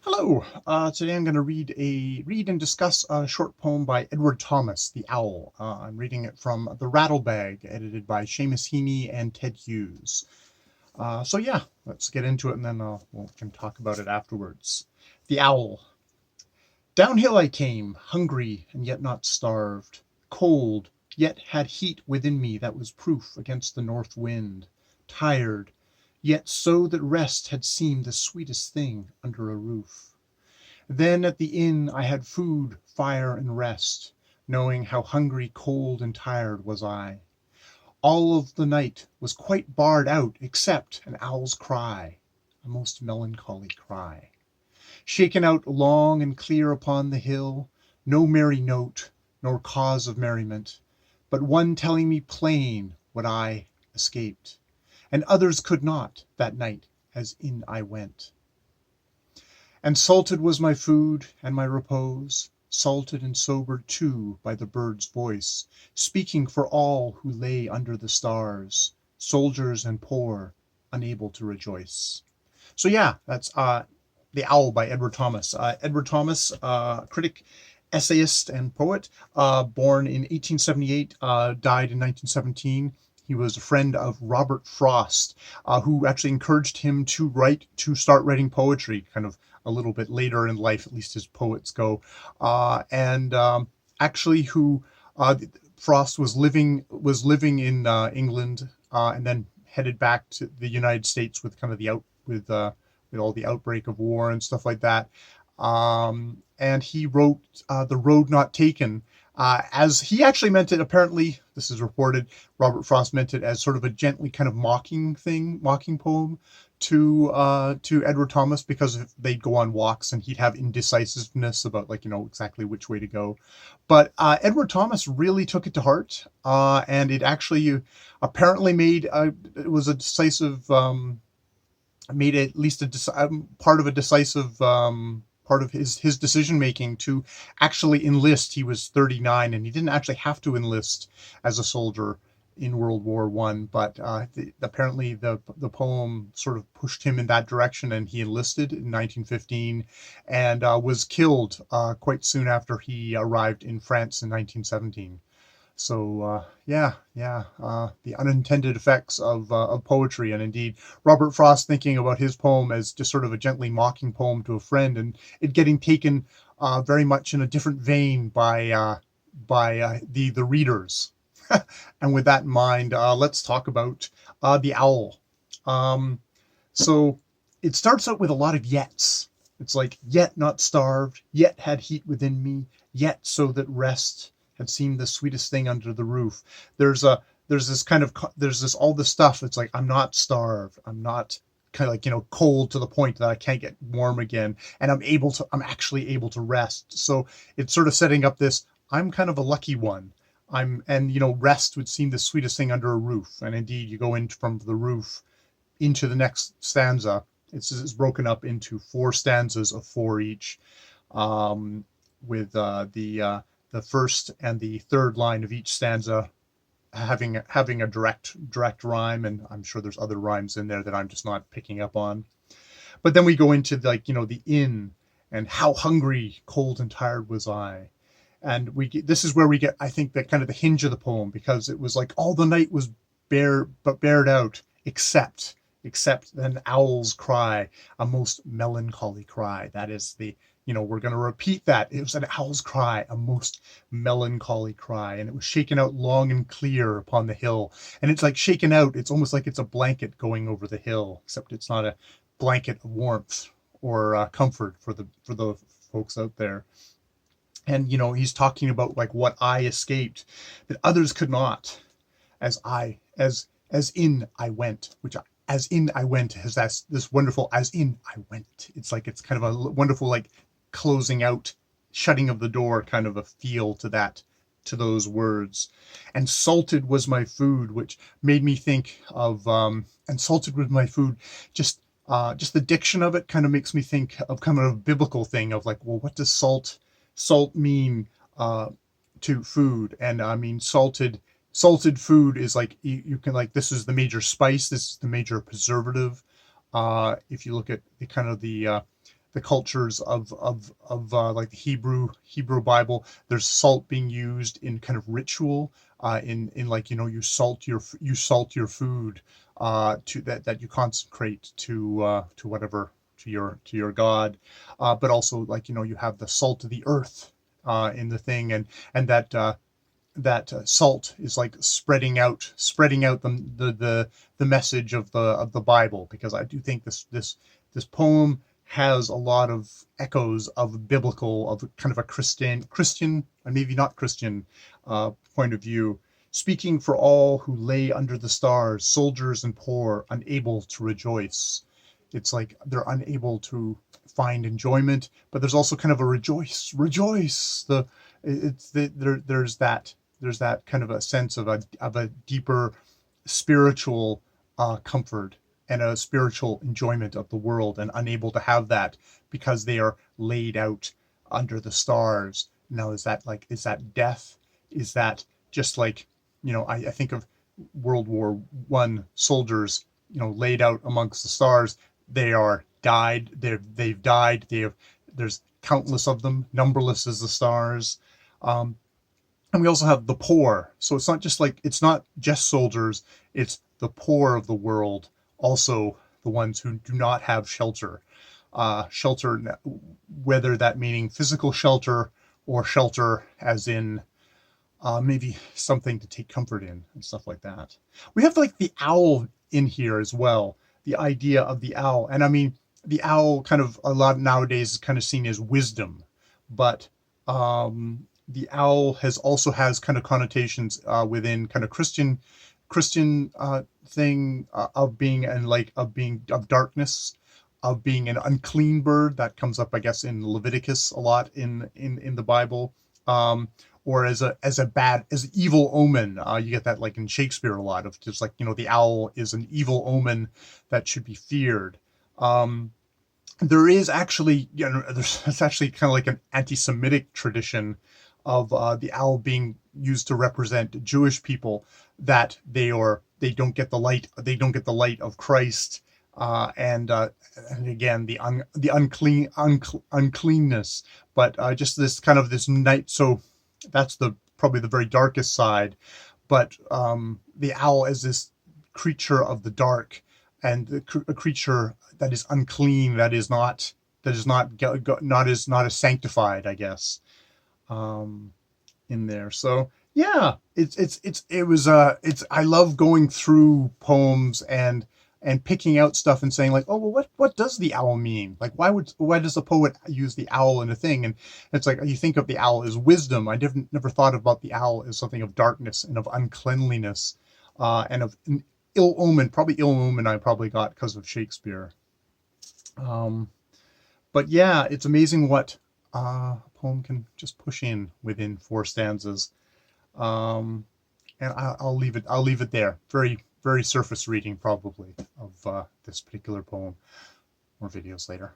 Hello. Today I'm going to read and discuss a short poem by Edward Thomas, The Owl. I'm reading it from The Rattlebag, edited by Seamus Heaney and Ted Hughes. So yeah, let's get into it, and then we can talk about it afterwards. The Owl. Downhill I came, hungry and yet not starved, cold, yet had heat within me that was proof against the north wind, tired, yet so that rest had seemed the sweetest thing under a roof. Then at the inn I had food, fire, and rest, knowing how hungry, cold, and tired was I. All of the night was quite barred out except an owl's cry, a most melancholy cry. Shaken out long and clear upon the hill, no merry note, nor cause of merriment, but one telling me plain what I escaped, and others could not, that night, as in I went. And salted was my food and my repose, salted and sobered too by the bird's voice, speaking for all who lay under the stars, soldiers and poor, unable to rejoice. So yeah, that's The Owl by Edward Thomas. Edward Thomas, critic, essayist, and poet, born in 1878, died in 1917. He was a friend of Robert Frost, who actually encouraged him to start writing poetry, kind of a little bit later in life, at least as poets go. And actually, who Frost was living in England, and then headed back to the United States with kind of with all the outbreak of war and stuff like that. And he wrote The Road Not Taken, as he actually meant it. Apparently, this is reported, Robert Frost meant it as sort of a gently kind of mocking poem to Edward Thomas, because they'd go on walks and he'd have indecisiveness about, like, exactly which way to go. But Edward Thomas really took it to heart, and it actually apparently it was a decisive, made at least part of a decisive, part of his decision making to actually enlist. He was 39, and he didn't actually have to enlist as a soldier in World War I, but apparently the poem sort of pushed him in that direction, and he enlisted in 1915 and was killed quite soon after he arrived in France in 1917. So the unintended effects of poetry, and indeed Robert Frost thinking about his poem as just sort of a gently mocking poem to a friend, and it getting taken very much in a different vein by the readers. And with that in mind, let's talk about The Owl. Um, so it starts out with a lot of yets. It's like, yet not starved, yet had heat within me, yet so that rest had seemed the sweetest thing under the roof. There's this kind of there's this all this stuff. It's like, I'm not starved. I'm not kind of like, cold to the point that I can't get warm again, and I'm actually able to rest. So it's sort of setting up this, I'm kind of a lucky one. Rest would seem the sweetest thing under a roof. And indeed, you go in from the roof into the next stanza. It's broken up into four stanzas of four each, with the first and the third line of each stanza having a direct rhyme, and I'm sure there's other rhymes in there that I'm just not picking up on. But then we go into, like, the inn, and how hungry, cold, and tired was I. And this is where we get, I think, that kind of the hinge of the poem, because it was like all the night was bared out, except an owl's cry, a most melancholy cry. That is we're going to repeat that. It was an owl's cry, a most melancholy cry, and it was shaken out long and clear upon the hill. And it's like shaken out, it's almost like it's a blanket going over the hill, except it's not a blanket of warmth or comfort for the folks out there. And he's talking about, like, what I escaped that others could not, as in I went, which as in I went has this wonderful as in I went. It's like, it's kind of a wonderful, like, closing out, shutting of the door kind of a feel to those words. And salted was my food, which made me think of, and salted was my food, just the diction of it kind of makes me think of kind of a biblical thing of, like, well, what does salt mean to food? And I mean, salted food is like, you can, like, this is the major spice, this is the major preservative. If you look at the kind of the cultures of like the Hebrew Bible. There's salt being used in kind of ritual, in like, you know, you salt your food, to that you consecrate to whatever, to your God, but also, like, you know, you have the salt of the earth in the thing, and that salt is like spreading out the message of the Bible, because I do think this poem has a lot of echoes of biblical, of kind of a Christian, and maybe not Christian, point of view. Speaking for all who lay under the stars, soldiers and poor, unable to rejoice. It's like they're unable to find enjoyment, but there's also kind of a rejoice. There's that kind of a sense of a deeper spiritual comfort and a spiritual enjoyment of the world, and unable to have that because they are laid out under the stars. Now, is that death? Is that just like, you know, I think of World War I soldiers, you know, laid out amongst the stars. They are died. They've died. There's countless of them, numberless as the stars. And we also have the poor. So it's not just soldiers, it's the poor of the world, also the ones who do not have shelter. Shelter, whether that meaning physical shelter, or shelter as in maybe something to take comfort in, and stuff like that. We have like the owl in here as well, the idea of the owl. And I mean, the owl kind of a lot nowadays is kind of seen as wisdom, but the owl has kind of connotations within kind of Christian thing, of being, and like of darkness, of being an unclean bird. That comes up, I guess, in Leviticus a lot in the Bible, or as an evil omen. You get that like in Shakespeare a lot, of just like, you know, the owl is an evil omen that should be feared. There is actually, you know, it's actually kind of like an anti-Semitic tradition of the owl being used to represent Jewish people, that they don't get the light of Christ, and again the uncleanness, but just this kind of this night. So that's probably the very darkest side, but the owl is this creature of the dark, and a creature that is unclean, that is not as sanctified, I guess, in there. So yeah, I love going through poems and picking out stuff and saying like, oh well, what does the owl mean? Like, why does the poet use the owl in a thing? And it's like, you think of the owl as wisdom. I never thought about the owl as something of darkness and of uncleanliness, and of an ill omen. Probably ill omen I probably got because of Shakespeare. But yeah, it's amazing what a poem can just push in within 4 stanzas. And I'll leave it there. Very, very surface reading probably of this particular poem. More videos later.